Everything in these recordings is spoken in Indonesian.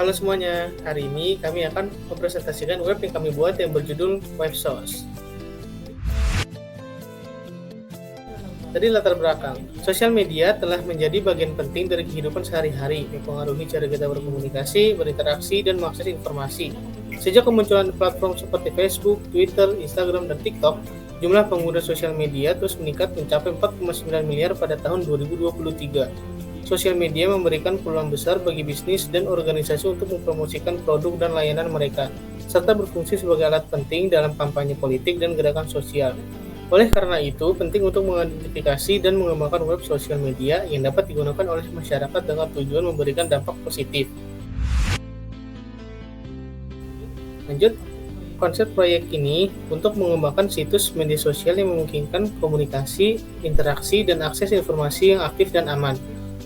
Halo semuanya, hari ini kami akan mempresentasikan web yang kami buat yang berjudul WebSauce. Dari latar belakang, sosial media telah menjadi bagian penting dari kehidupan sehari-hari, mempengaruhi cara kita berkomunikasi, berinteraksi, dan mengakses informasi. Sejak kemunculan platform seperti Facebook, Twitter, Instagram, dan TikTok, jumlah pengguna sosial media terus meningkat mencapai 4,9 miliar pada tahun 2023. Sosial media memberikan peluang besar bagi bisnis dan organisasi untuk mempromosikan produk dan layanan mereka, serta berfungsi sebagai alat penting dalam kampanye politik dan gerakan sosial. Oleh karena itu, penting untuk mengidentifikasi dan mengembangkan web sosial media yang dapat digunakan oleh masyarakat dengan tujuan memberikan dampak positif. Lanjut, konsep proyek ini untuk mengembangkan situs media sosial yang memungkinkan komunikasi, interaksi, dan akses informasi yang aktif dan aman.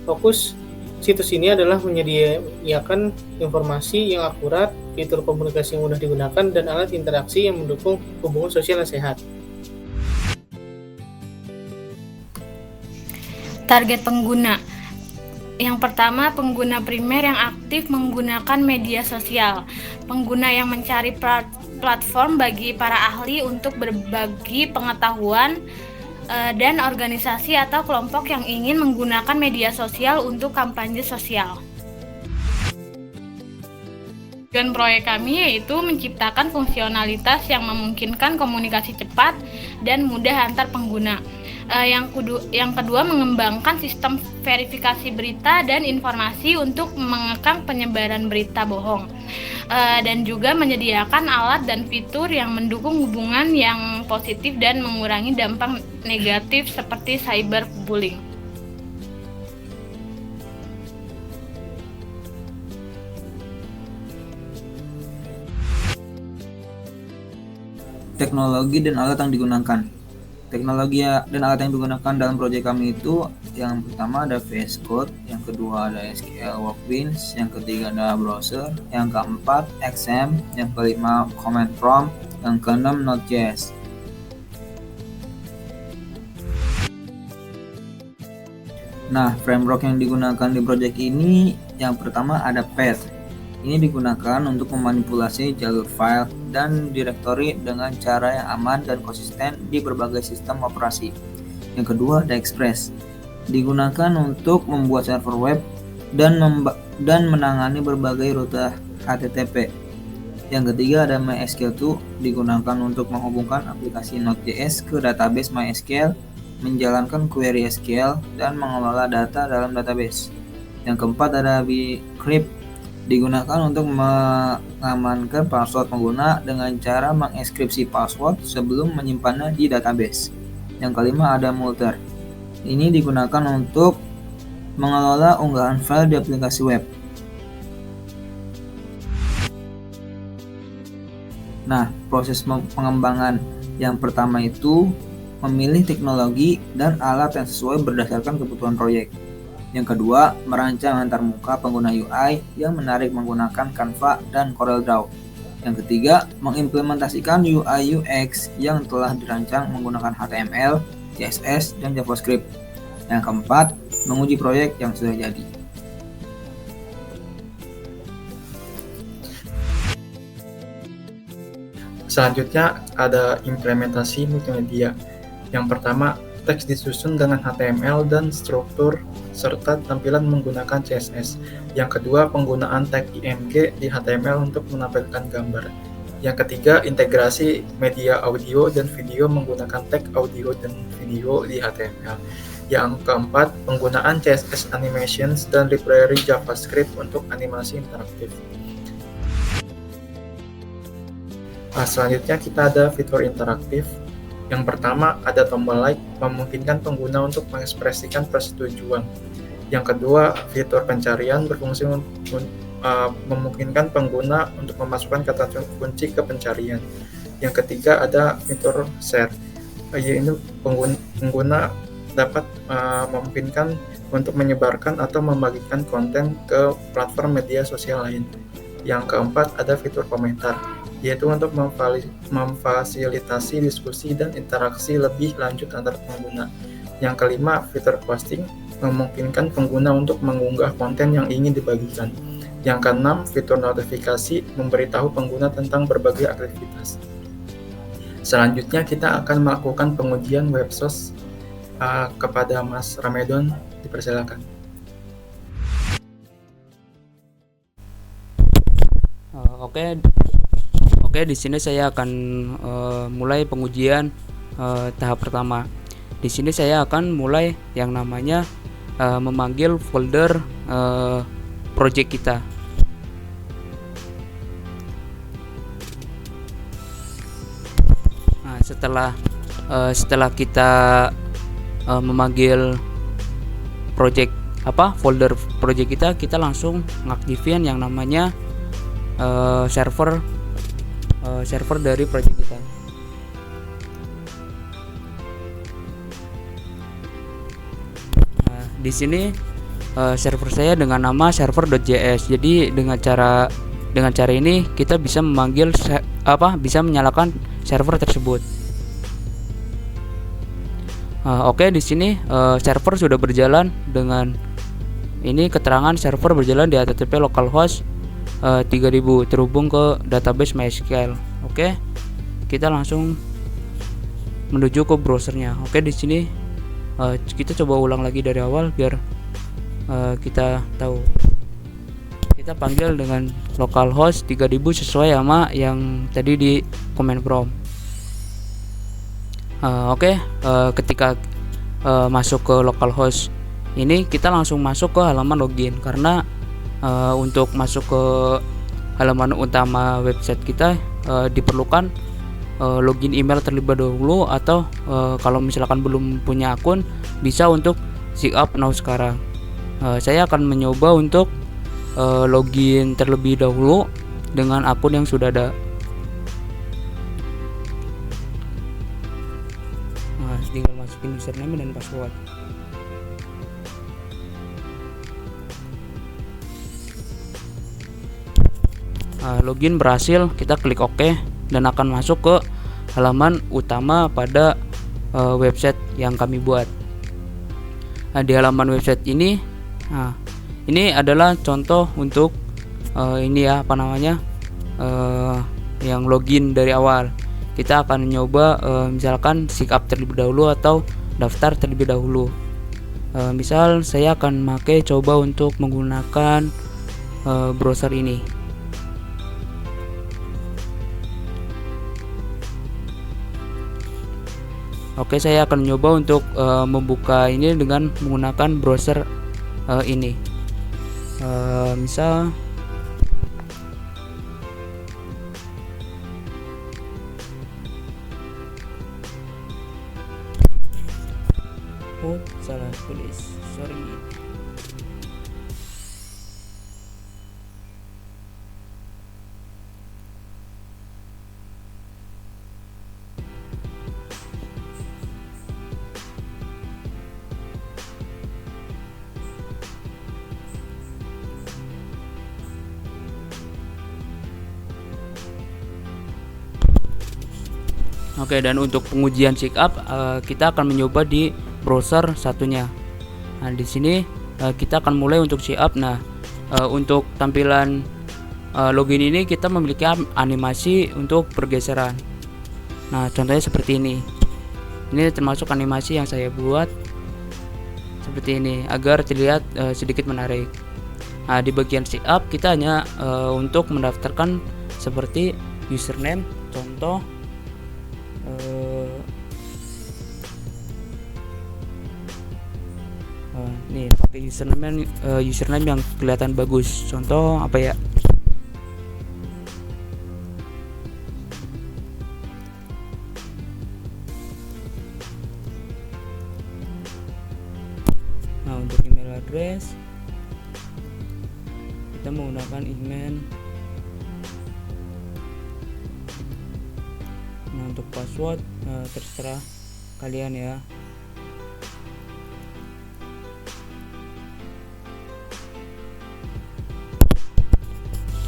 Fokus situs ini adalah menyediakan informasi yang akurat, fitur komunikasi yang mudah digunakan, dan alat interaksi yang mendukung hubungan sosial yang sehat. Target pengguna. Yang pertama, pengguna primer yang aktif menggunakan media sosial. Pengguna yang mencari platform bagi para ahli untuk berbagi pengetahuan dan organisasi atau kelompok yang ingin menggunakan media sosial untuk kampanye sosial. Tujuan proyek kami yaitu menciptakan fungsionalitas yang memungkinkan komunikasi cepat dan mudah antar pengguna. Yang kedua, mengembangkan sistem verifikasi berita dan informasi untuk mengekang penyebaran berita bohong. Dan juga menyediakan alat dan fitur yang mendukung hubungan yang positif dan mengurangi dampak negatif seperti cyberbullying. Teknologi dan alat yang digunakan. Teknologi dan alat yang digunakan dalam proyek kami itu yang pertama ada VS Code, yang kedua ada SQL Workbench, yang ketiga ada browser, yang keempat XM, yang kelima Command Prompt, yang keenam Node.js. Nah, framework yang digunakan di proyek ini yang pertama ada Path. Ini digunakan untuk memanipulasi jalur file dan direktori dengan cara yang aman dan konsisten di berbagai sistem operasi. Yang kedua ada Express. Digunakan untuk membuat server web dan menangani berbagai rute HTTP. Yang ketiga ada MySQL2, digunakan untuk menghubungkan aplikasi Node.js ke database MySQL, menjalankan query SQL, dan mengelola data dalam database. Yang keempat ada Bcrypt, digunakan untuk mengamankan password pengguna dengan cara mengenkripsi password sebelum menyimpannya di database. Yang kelima ada Multer. Ini digunakan untuk mengelola unggahan file di aplikasi web. Nah, proses pengembangan yang pertama itu memilih teknologi dan alat yang sesuai berdasarkan kebutuhan proyek. Yang kedua, merancang antarmuka pengguna UI yang menarik menggunakan Canva dan CorelDRAW. Yang ketiga, mengimplementasikan UI UX yang telah dirancang menggunakan HTML, CSS, dan JavaScript. Yang keempat, menguji proyek yang sudah jadi. Selanjutnya ada implementasi multimedia. Yang pertama, teks disusun dengan HTML dan struktur serta tampilan menggunakan CSS. Yang kedua, penggunaan tag IMG di HTML untuk menampilkan gambar. Yang ketiga, integrasi media audio dan video menggunakan tag audio dan video di HTML. Yang keempat, penggunaan CSS animations dan library JavaScript untuk animasi interaktif. Selanjutnya kita ada fitur interaktif. Yang pertama ada tombol like, memungkinkan pengguna untuk mengekspresikan persetujuan. Yang kedua, fitur pencarian berfungsi memungkinkan pengguna untuk memasukkan kata kunci ke pencarian. Yang ketiga ada fitur share, yaitu pengguna dapat memungkinkan untuk menyebarkan atau membagikan konten ke platform media sosial lain. Yang keempat ada fitur komentar, yaitu untuk memfasilitasi diskusi dan interaksi lebih lanjut antar pengguna. Yang kelima, fitur posting memungkinkan pengguna untuk mengunggah konten yang ingin dibagikan. Yang keenam, fitur notifikasi memberitahu pengguna tentang berbagai aktivitas. Selanjutnya kita akan melakukan pengujian websos kepada Mas Ramedon, dipersilakan. Oke, di sini saya akan mulai pengujian tahap pertama. Di sini saya akan mulai yang namanya memanggil folder project kita. Nah, setelah kita memanggil folder project kita langsung ngaktifin yang namanya server dari project kita. Nah, di sini server saya dengan nama server.js. Jadi dengan cara ini kita bisa bisa menyalakan server tersebut. Oke, di sini server sudah berjalan dengan ini keterangan server berjalan di HTTP localhost 3000 terhubung ke database MySQL. Oke, kita langsung menuju ke browsernya. Oke, di sini kita coba ulang lagi dari awal biar kita tahu. Kita panggil dengan localhost 3000 sesuai sama yang tadi di command prompt. Ketika masuk ke localhost ini kita langsung masuk ke halaman login, karena untuk masuk ke halaman utama website kita diperlukan login email terlebih dahulu, atau kalau misalkan belum punya akun bisa untuk sign up now sekarang. Saya akan mencoba untuk login terlebih dahulu dengan akun yang sudah ada. Tinggal masukin username dan password. Login berhasil, kita klik OK dan akan masuk ke halaman utama pada website yang kami buat. Di halaman website ini, ini adalah contoh untuk yang login dari awal. Kita akan nyoba misalkan sign up terlebih dahulu atau daftar terlebih dahulu. Misal saya akan coba untuk menggunakan browser ini. Oke, saya akan nyoba untuk membuka ini dengan menggunakan browser ini. Misal salah tulis, sorry. Oke, dan untuk pengujian sign up kita akan mencoba di browser satunya. Nah, di sini kita akan mulai untuk sign up. Nah, untuk tampilan login ini kita memiliki animasi untuk pergeseran. Nah, contohnya seperti ini. Ini termasuk animasi yang saya buat seperti ini agar terlihat sedikit menarik. Nah, di bagian sign up kita hanya untuk mendaftarkan seperti username, contoh nih pakai username yang kelihatan bagus. Contoh apa ya? Nah, untuk email address kita menggunakan email. Nah, untuk password terserah kalian ya.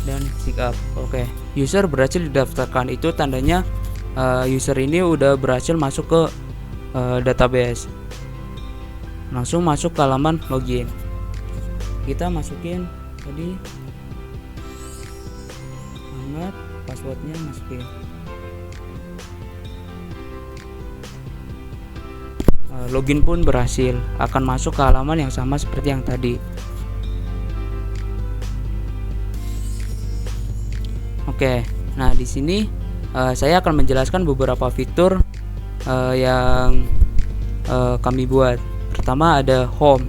Dan sign up. Oke, user berhasil didaftarkan. Itu tandanya user ini udah berhasil masuk ke database. Langsung masuk ke halaman login. Kita masukin tadi passwordnya masukin. Login pun berhasil, akan masuk ke halaman yang sama seperti yang tadi. Oke, nah di sini saya akan menjelaskan beberapa fitur yang kami buat. Pertama ada home.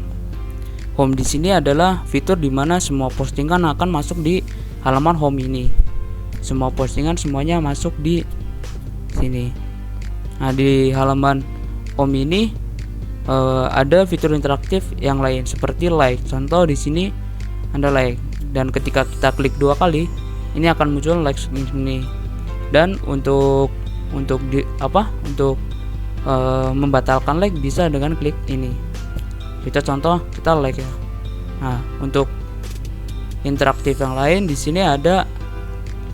Home di sini adalah fitur dimana semua postingan akan masuk di halaman home ini. Semua postingan semuanya masuk di sini. Nah di halaman home ini ada fitur interaktif yang lain seperti like. Contoh di sini ada like, dan ketika kita klik 2 kali ini akan muncul like ini. Dan untuk membatalkan like bisa dengan klik ini. Kita contoh kita like ya. Nah untuk interaktif yang lain di sini ada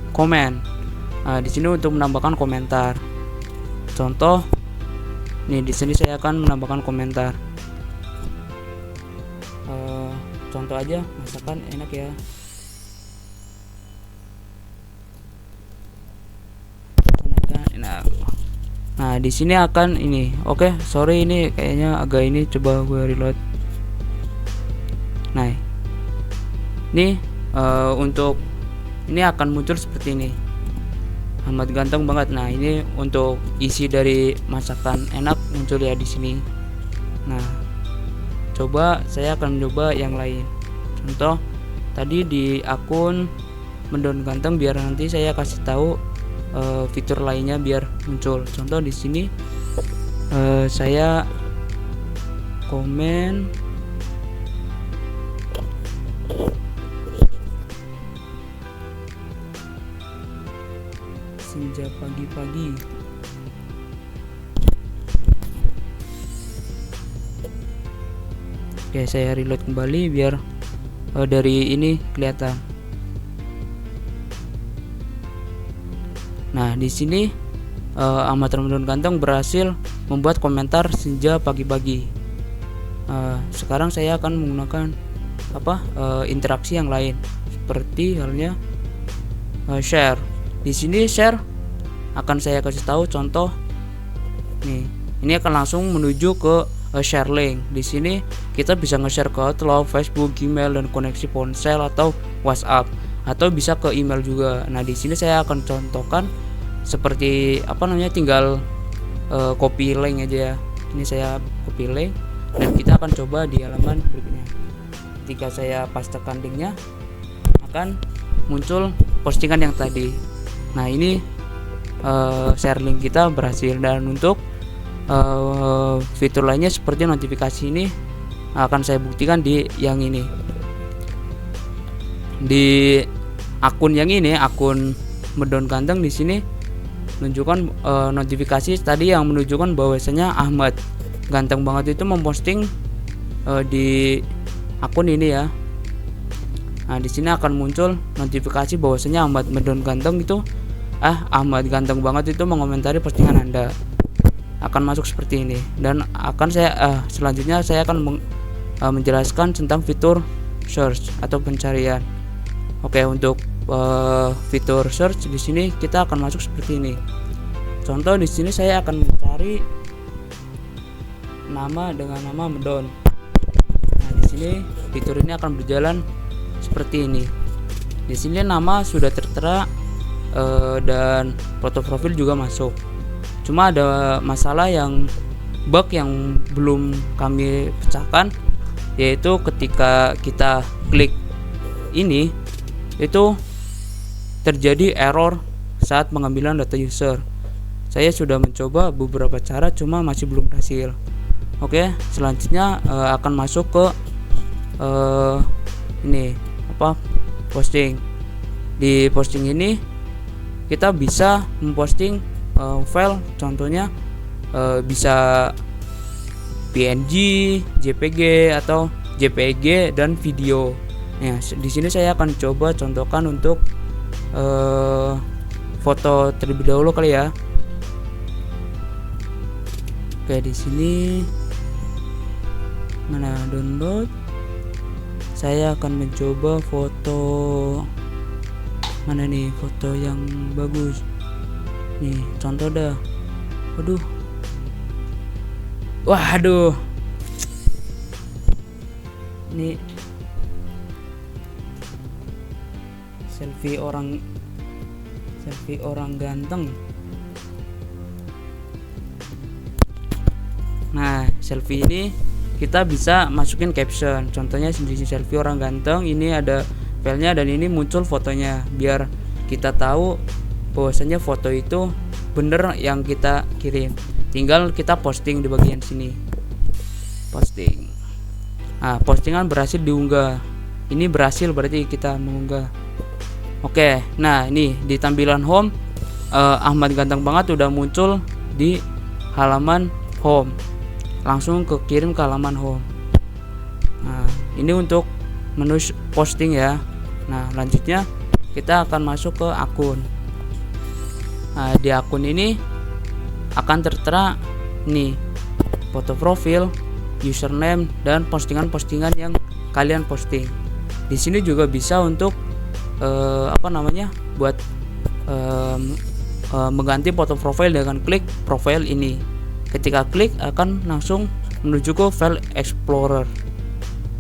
komen. Di sini untuk menambahkan komentar. Contoh nih di sini saya akan menambahkan komentar. Contoh aja masakan enak ya. Nah di sini akan ini. Oke, sorry ini kayaknya agak ini, coba gue reload. Nah ini untuk ini akan muncul seperti ini, amat ganteng banget. Nah ini untuk isi dari masakan enak muncul ya di sini. Nah coba saya akan mencoba yang lain. Contoh tadi di akun Mendon Ganteng, biar nanti saya kasih tahu fitur lainnya biar muncul. Contoh di sini saya komen senja pagi-pagi. Oke, saya reload kembali biar dari ini kelihatan. Nah, di sini Ahmad Ramadan Ganteng berhasil membuat komentar senja pagi-pagi. Sekarang saya akan menggunakan interaksi yang lain, seperti halnya share. Di sini share akan saya kasih tahu contoh. Nih, ini akan langsung menuju ke share link. Di sini kita bisa nge-share ke Outlook, Facebook, Gmail, dan koneksi ponsel atau WhatsApp, atau bisa ke email juga. Nah, di sini saya akan contohkan seperti tinggal copy link aja ya. Ini saya copy link dan kita akan coba di halaman berikutnya. Ketika saya pastekan linknya akan muncul postingan yang tadi. Nah, ini share link kita berhasil. Dan untuk fitur lainnya seperti notifikasi ini akan saya buktikan di yang ini. Di akun yang ini, akun Mendon Ganteng, di sini menunjukkan notifikasi tadi yang menunjukkan bahwasanya Ahmad Ganteng Banget itu memposting di akun ini ya. Nah, di sini akan muncul notifikasi bahwasanya Ahmad Mendon Ganteng itu Ahmad Ganteng Banget itu mengomentari postingan Anda. Akan masuk seperti ini. Dan akan saya selanjutnya saya akan menjelaskan tentang fitur search atau pencarian. Oke, untuk fitur search di sini kita akan masuk seperti ini. Contoh di sini saya akan mencari nama dengan nama Mendon. Nah, di sini fitur ini akan berjalan seperti ini. Di sini nama sudah tertera dan foto profil juga masuk. Cuma ada masalah bug yang belum kami pecahkan, yaitu ketika kita klik ini itu terjadi error saat pengambilan data user. Saya sudah mencoba beberapa cara, cuma masih belum berhasil. Oke, selanjutnya akan masuk ke posting. Di posting ini kita bisa memposting file, contohnya bisa PNG, JPG atau JPG dan video. Nah, di sini saya akan coba contohkan untuk foto terlebih dahulu kali ya. Oke, di sini mana download. Saya akan mencoba foto Mana nih foto yang bagus? Nih contoh dah. Waduh. Ini selfie orang ganteng. Nah, selfie ini kita bisa masukin caption. Contohnya di selfie orang ganteng, ini ada filenya dan ini muncul fotonya biar kita tahu bahwasanya foto itu bener yang kita kirim. Tinggal kita posting di bagian sini. Posting. Nah, postingan berhasil diunggah. Ini berhasil berarti kita mengunggah. Oke, nah ini di tampilan home Ahmad ganteng banget udah muncul di halaman home. Langsung kirim ke halaman home. Nah, ini untuk menu posting ya. Nah, lanjutnya kita akan masuk ke akun. Nah, di akun ini akan tertera nih foto profil, username, dan postingan-postingan yang kalian posting. Di sini juga bisa untuk buat mengganti foto profil dengan klik profile ini. Ketika klik akan langsung menuju ke file explorer.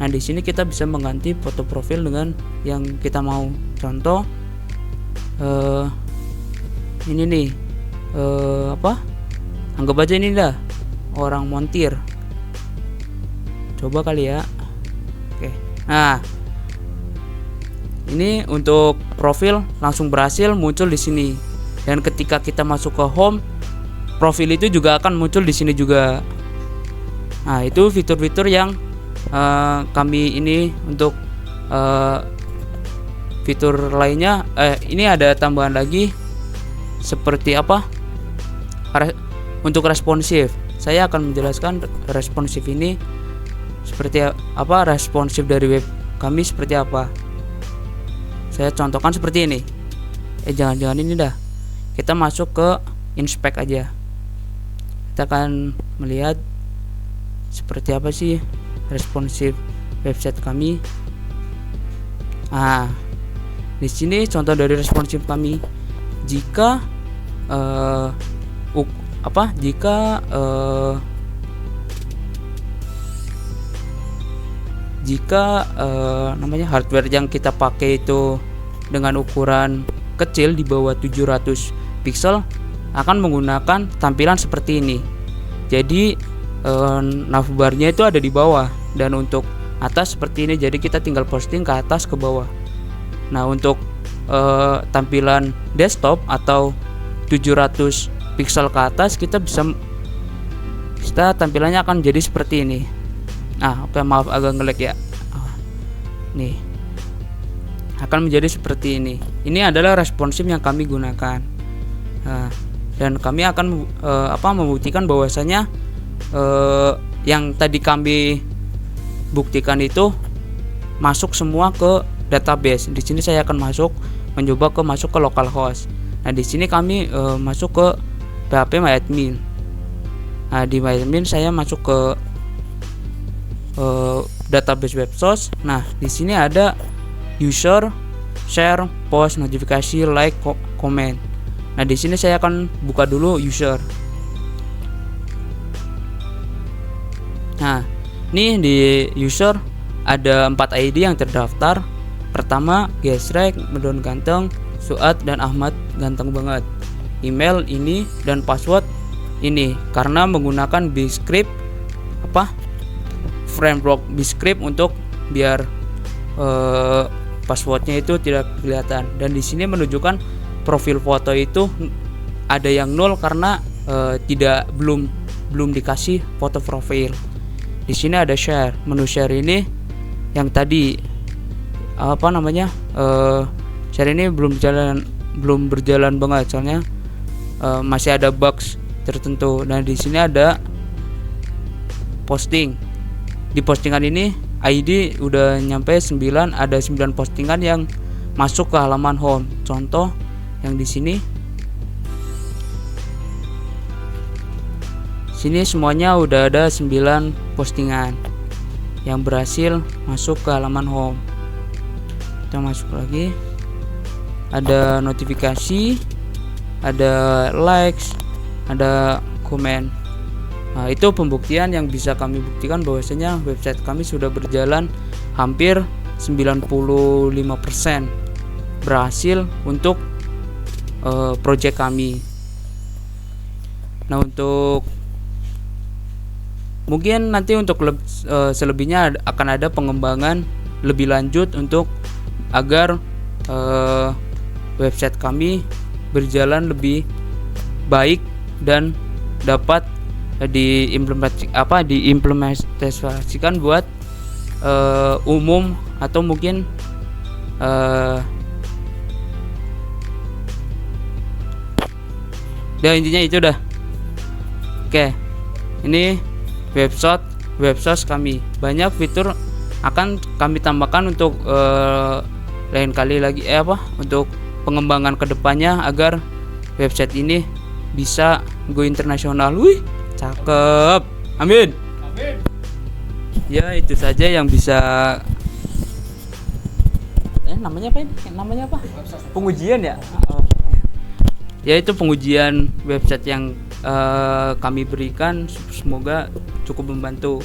Nah, di sini kita bisa mengganti foto profil dengan yang kita mau. Contoh ini nih anggap aja ini dah orang montir. Coba kali ya. Oke. Nah, ini untuk profil langsung berhasil muncul di sini. Dan ketika kita masuk ke home, profil itu juga akan muncul di sini juga. Nah, itu fitur-fitur yang kami ini untuk fitur lainnya. Ini ada tambahan lagi seperti apa? Untuk responsif, saya akan menjelaskan responsif ini seperti apa. Responsif dari web kami seperti apa? Saya contohkan seperti ini. Jangan-jangan ini dah. Kita masuk ke inspect aja. Kita akan melihat seperti apa sih responsif website kami. Di sini contoh dari responsif kami. Jika hardware yang kita pakai itu dengan ukuran kecil di bawah 700 pixel akan menggunakan tampilan seperti ini. Jadi navbarnya itu ada di bawah dan untuk atas seperti ini. Jadi kita tinggal posting ke atas ke bawah. Nah, untuk tampilan desktop atau 700 pixel ke atas kita tampilannya akan jadi seperti ini. Maaf agak nge-lag ya. Nih akan menjadi seperti ini. Ini adalah responsif yang kami gunakan. Dan kami akan membuktikan bahwasanya yang tadi kami buktikan itu masuk semua ke database. Di sini saya akan mencoba masuk ke localhost. Nah, di sini kami masuk ke PHP MyAdmin. Nah, di MyAdmin saya masuk ke database web source. Nah, di sini ada user, share, post, notifikasi, like, comment. Nah, di sini saya akan buka dulu user. Nah, ini di user ada 4 ID yang terdaftar. Pertama, Gesrek, Medon ganteng, Suat, dan Ahmad ganteng banget. Email ini dan password ini karena menggunakan Bscript framework Bscript untuk biar passwordnya itu tidak kelihatan. Dan di sini menunjukkan profil foto itu ada yang 0 karena belum dikasih foto profil. Di sini ada share. Menu share ini yang tadi share ini belum berjalan banget soalnya masih ada bugs tertentu. Dan di sini ada posting. Di postingan ini ID udah nyampe 9, ada 9 postingan yang masuk ke halaman home. Contoh yang di sini. Sini semuanya udah ada 9 postingan yang berhasil masuk ke halaman home. Kita masuk lagi. ada notifikasi, ada likes, ada komen. Nah, itu pembuktian yang bisa kami buktikan bahwasanya website kami sudah berjalan hampir 95% berhasil untuk project kami. Nah, untuk mungkin nanti untuk selebihnya akan ada pengembangan lebih lanjut untuk agar website kami berjalan lebih baik dan dapat diimplementasikan buat umum atau mungkin intinya itu dah. Oke, ini website kami. Banyak fitur akan kami tambahkan untuk lain kali lagi untuk pengembangan kedepannya agar website ini bisa go internasional. Wih, cakep. Amin. Ya, itu saja yang bisa namanya apa? Pengujian ya. Ya, itu pengujian website yang kami berikan, semoga cukup membantu.